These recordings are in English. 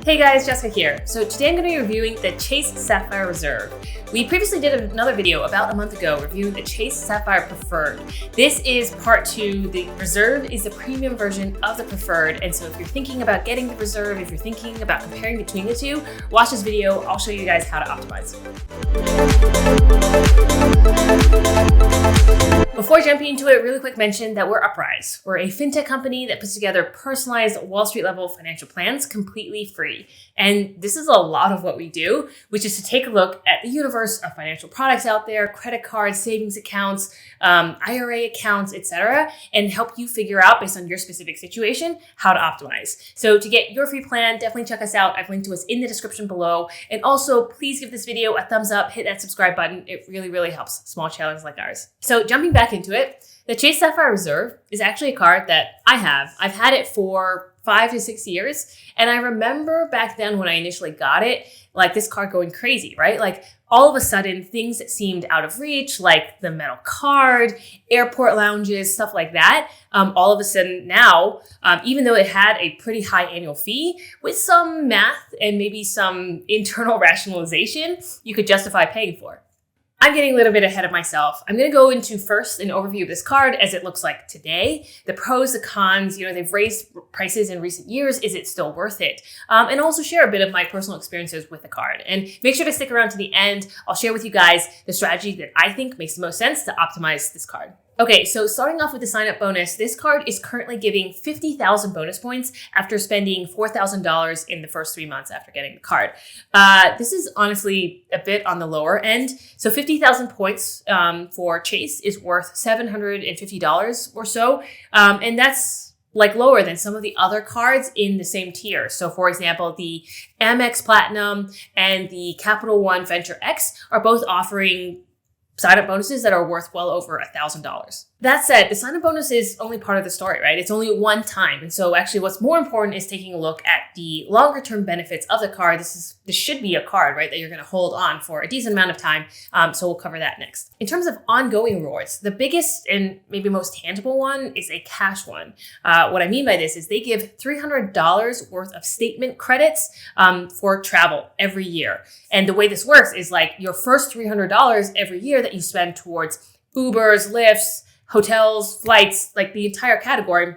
Hey guys, Jessica here. So today I'm going to be reviewing the Chase Sapphire Reserve. We previously did another video about a month ago reviewing the Chase Sapphire Preferred. This is part 2. The Reserve is the premium version of the Preferred, and so if you're thinking about getting the Reserve, if you're thinking about comparing between the two, watch this video. I'll show you guys how to optimize. Before jumping into it, really quick mention that we're Uprise. We're a fintech company that puts together personalized Wall Street level financial plans completely free. And this is a lot of what we do, which is to take a look at the universe of financial products out there, credit cards, savings accounts, IRA accounts, etc., and help you figure out, based on your specific situation, how to optimize. So to get your free plan, definitely check us out. I've linked to us in the description below. And also, please give this video a thumbs up, hit that subscribe button. It really, really helps small channels like ours. So jumping back into it, the Chase Sapphire Reserve is actually a card that I have. I've had it for 5 to 6 years. And I remember back then when I initially got it, like this card going crazy, right? Like all of a sudden things that seemed out of reach, like the metal card, airport lounges, stuff like that. All of a sudden now, even though it had a pretty high annual fee, with some math and maybe some internal rationalization, you could justify paying for it. I'm getting a little bit ahead of myself. I'm going to go into first an overview of this card as it looks like today, the pros, the cons, they've raised prices in recent years. Is it still worth it? And also share a bit of my personal experiences with the card. And make sure to stick around to the end. I'll share with you guys the strategy that I think makes the most sense to optimize this card. Okay, so starting off with the sign-up bonus, this card is currently giving 50,000 bonus points after spending $4,000 in the first 3 months after getting the card. This is honestly a bit on the lower end. So 50,000 points for Chase is worth $750 or so. And that's like lower than some of the other cards in the same tier. So for example, the Amex Platinum and the Capital One Venture X are both offering sign-up bonuses that are worth well over $1,000. That said, the sign-up bonus is only part of the story, right? It's only one time. And so actually what's more important is taking a look at the longer-term benefits of the card. This should be a card, right, that you're going to hold on for a decent amount of time. So we'll cover that next. In terms of ongoing rewards, the biggest and maybe most tangible one is a cash one. What I mean by this is they give $300 worth of statement credits for travel every year. And the way this works is like your first $300 every year that you spend towards Ubers, Lyfts, hotels, flights, like the entire category,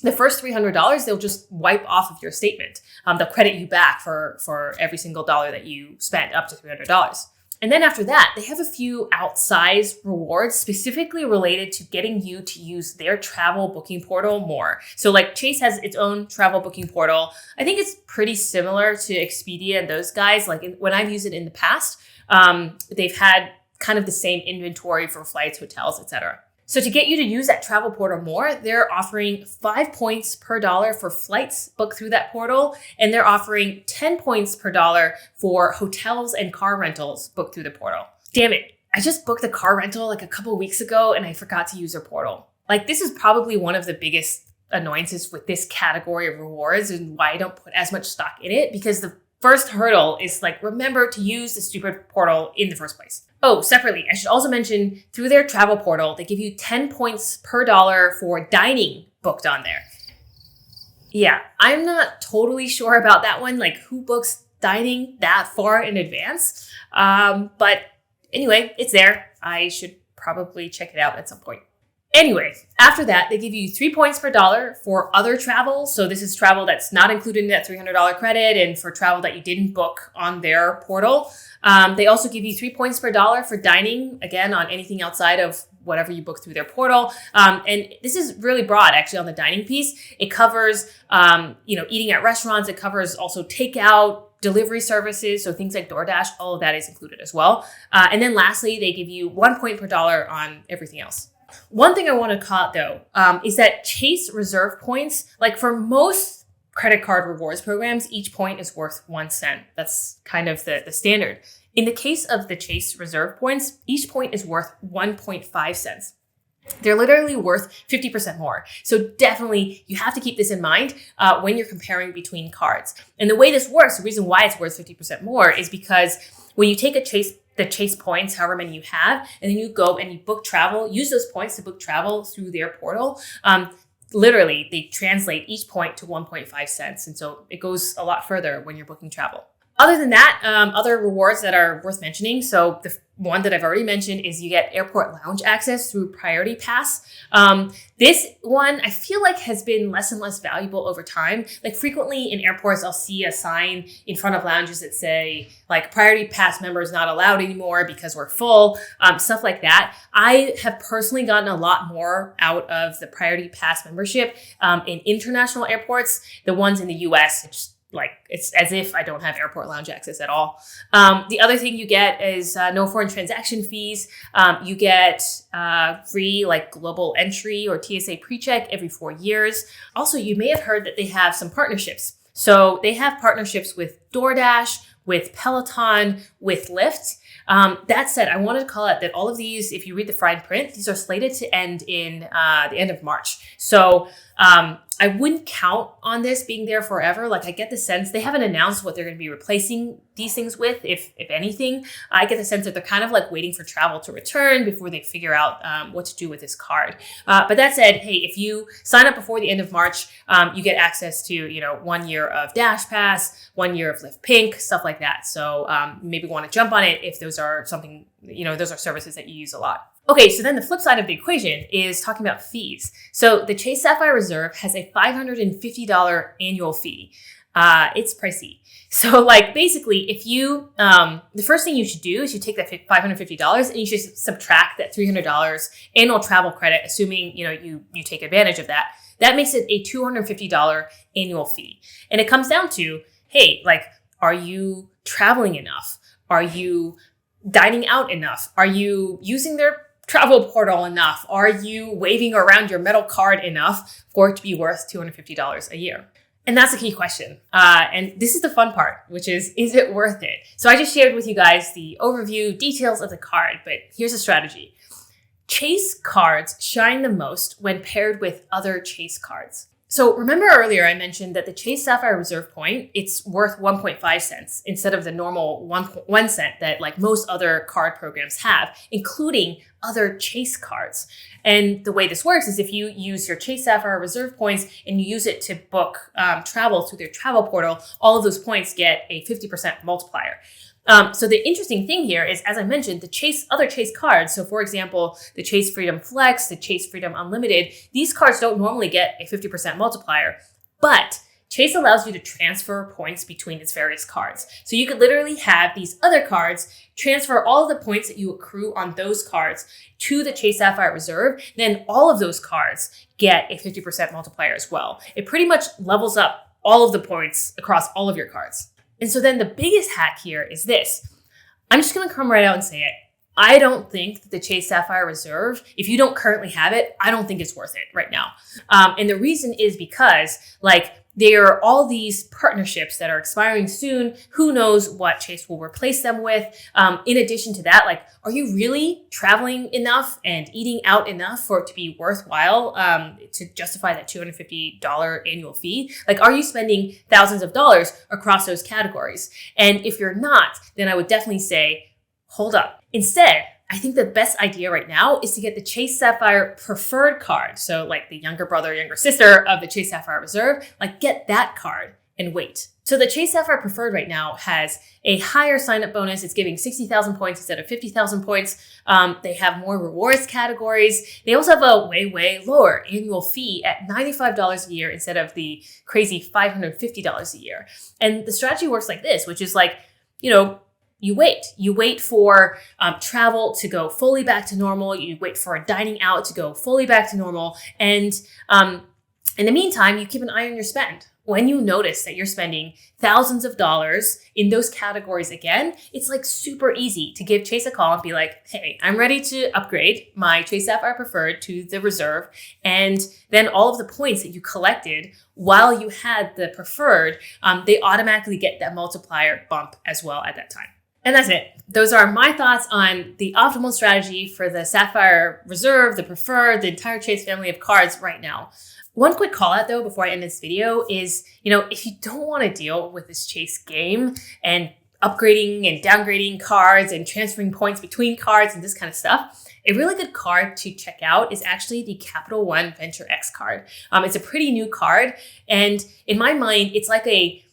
the first $300, they'll just wipe off of your statement. They'll credit you back for every single dollar that you spent, up to $300. And then after that, they have a few outsized rewards specifically related to getting you to use their travel booking portal more. So like Chase has its own travel booking portal. I think it's pretty similar to Expedia and those guys. Like when I've used it in the past, they've had kind of the same inventory for flights, hotels, etc. So to get you to use that travel portal more, they're offering 5 points per dollar for flights booked through that portal. And they're offering 10 points per dollar for hotels and car rentals booked through the portal. Damn it. I just booked a car rental like a couple of weeks ago and I forgot to use their portal. Like this is probably one of the biggest annoyances with this category of rewards and why I don't put as much stock in it, because the first hurdle is like, remember to use the stupid portal in the first place. Oh, separately, I should also mention through their travel portal, they give you 10 points per dollar for dining booked on there. Yeah, I'm not totally sure about that one. Like who books dining that far in advance? But anyway, it's there. I should probably check it out at some point. Anyway, after that, they give you 3 points per dollar for other travel. So this is travel that's not included in that $300 credit and for travel that you didn't book on their portal. They also give you 3 points per dollar for dining, again, on anything outside of whatever you book through their portal. And this is really broad, actually, on the dining piece. It covers, eating at restaurants. It covers also takeout, delivery services. So things like DoorDash, all of that is included as well. And then lastly, they give you 1 point per dollar on everything else. One thing I want to call out though, is that Chase Reserve points, like for most credit card rewards programs, each point is worth 1 cent. That's kind of the standard. In the case of the Chase Reserve points, each point is worth 1.5 cents. They're literally worth 50% more. So definitely you have to keep this in mind when you're comparing between cards. And the way this works, the reason why it's worth 50% more is because when you take the Chase points, however many you have, and then you go and you book travel, use those points to book travel through their portal, literally, they translate each point to 1.5 cents. And so it goes a lot further when you're booking travel. Other than that, other rewards that are worth mentioning. So the one that I've already mentioned is you get airport lounge access through Priority Pass. This one I feel like has been less and less valuable over time. Like frequently in airports, I'll see a sign in front of lounges that say like Priority Pass members not allowed anymore because we're full, stuff like that. I have personally gotten a lot more out of the Priority Pass membership in international airports. The ones in the US, it's as if I don't have airport lounge access at all. The other thing you get is no foreign transaction fees. You get free like global entry or TSA PreCheck every 4 years. Also, you may have heard that they have some partnerships. So they have partnerships with DoorDash, with Peloton, with Lyft. That said, I wanted to call out that all of these, if you read the fine print, these are slated to end in the end of March. So I wouldn't count on this being there forever. Like I get the sense they haven't announced what they're going to be replacing these things with, if anything. I get the sense that they're kind of like waiting for travel to return before they figure out what to do with this card. But that said, hey, if you sign up before the end of March, you get access to 1 year of Dash Pass, 1 year of Lyft Pink, stuff like that. So maybe want to jump on it if those are something, those are services that you use a lot. Okay, so then the flip side of the equation is talking about fees. So the Chase Sapphire Reserve has a $550 annual fee. It's pricey. So like basically if you, the first thing you should do is you take that $550 and you should subtract that $300 annual travel credit, assuming, you take advantage of that. That makes it a $250 annual fee. And it comes down to, hey, like, are you traveling enough? Are you dining out enough? Are you using their travel portal enough? Are you waving around your metal card enough for it to be worth $250 a year? And that's a key question. And this is the fun part, which is it worth it? So I just shared with you guys the overview details of the card, but here's a strategy. Chase cards shine the most when paired with other Chase cards. So remember earlier I mentioned that the Chase Sapphire Reserve point, it's worth 1.5 cents instead of the normal 1 cent that like most other card programs have, including other Chase cards. And the way this works is if you use your Chase Sapphire Reserve points and you use it to book travel through their travel portal, all of those points get a 50% multiplier. So the interesting thing here is, as I mentioned, the other Chase cards. So for example, the Chase Freedom Flex, the Chase Freedom Unlimited, these cards don't normally get a 50% multiplier, but Chase allows you to transfer points between its various cards. So you could literally have these other cards transfer all of the points that you accrue on those cards to the Chase Sapphire Reserve. Then all of those cards get a 50% multiplier as well. It pretty much levels up all of the points across all of your cards. And so then the biggest hack here is this. I'm just going to come right out and say it. I don't think that the Chase Sapphire Reserve, if you don't currently have it, I don't think it's worth it right now. And the reason is because there are all these partnerships that are expiring soon. Who knows what Chase will replace them with? In addition to that, are you really traveling enough and eating out enough for it to be worthwhile to justify that $250 annual fee? Are you spending thousands of dollars across those categories? And if you're not, then I would definitely say, hold up. Instead, I think the best idea right now is to get the Chase Sapphire Preferred card. So the younger brother, younger sister of the Chase Sapphire Reserve, get that card and wait. So the Chase Sapphire Preferred right now has a higher sign-up bonus. It's giving 60,000 points instead of 50,000 points. They have more rewards categories. They also have a way, way lower annual fee at $95 a year instead of the crazy $550 a year. And the strategy works like this, which is you wait for travel to go fully back to normal. You wait for a dining out to go fully back to normal. And in the meantime, you keep an eye on your spend. When you notice that you're spending thousands of dollars in those categories again, it's super easy to give Chase a call and be like, hey, I'm ready to upgrade my Chase Sapphire Preferred to the Reserve. And then all of the points that you collected while you had the Preferred, they automatically get that multiplier bump as well at that time. And that's it. Those are my thoughts on the optimal strategy for the Sapphire Reserve, the Preferred, the entire Chase family of cards right now. One quick call out though, before I end this video is, if you don't want to deal with this Chase game and upgrading and downgrading cards and transferring points between cards and this kind of stuff, A really good card to check out is actually the Capital One Venture X card. It's a pretty new card, and in my mind, it's like a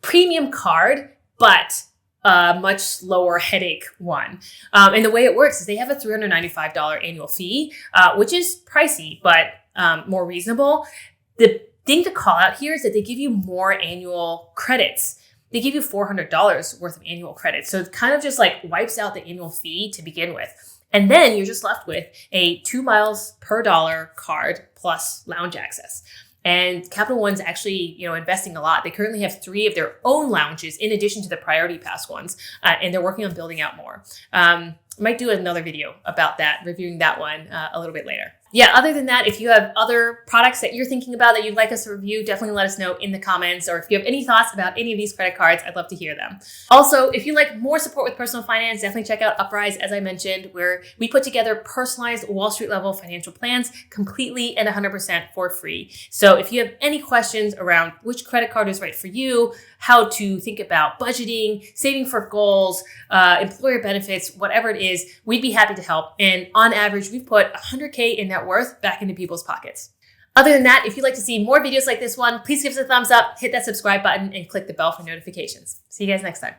premium card, but a much lower headache one. And the way it works is they have a $395 annual fee, which is pricey, but more reasonable. The thing to call out here is that they give you more annual credits. They give you $400 worth of annual credits. So it kind of just like wipes out the annual fee to begin with. And then you're just left with a 2 miles per dollar card plus lounge access. And Capital One's actually, investing a lot. They currently have 3 of their own lounges in addition to the Priority Pass ones, and they're working on building out more. Might do another video about that, reviewing that one a little bit later. Yeah, other than that, if you have other products that you're thinking about that you'd like us to review, definitely let us know in the comments. Or if you have any thoughts about any of these credit cards, I'd love to hear them. Also, if you'd like more support with personal finance, definitely check out Uprise, as I mentioned, where we put together personalized Wall Street level financial plans completely and 100% for free. So if you have any questions around which credit card is right for you, how to think about budgeting, saving for goals, employer benefits, whatever it is, we'd be happy to help. And on average, we've put $100K in net worth back into people's pockets. Other than that, if you'd like to see more videos like this one, please give us a thumbs up, hit that subscribe button, and click the bell for notifications. See you guys next time.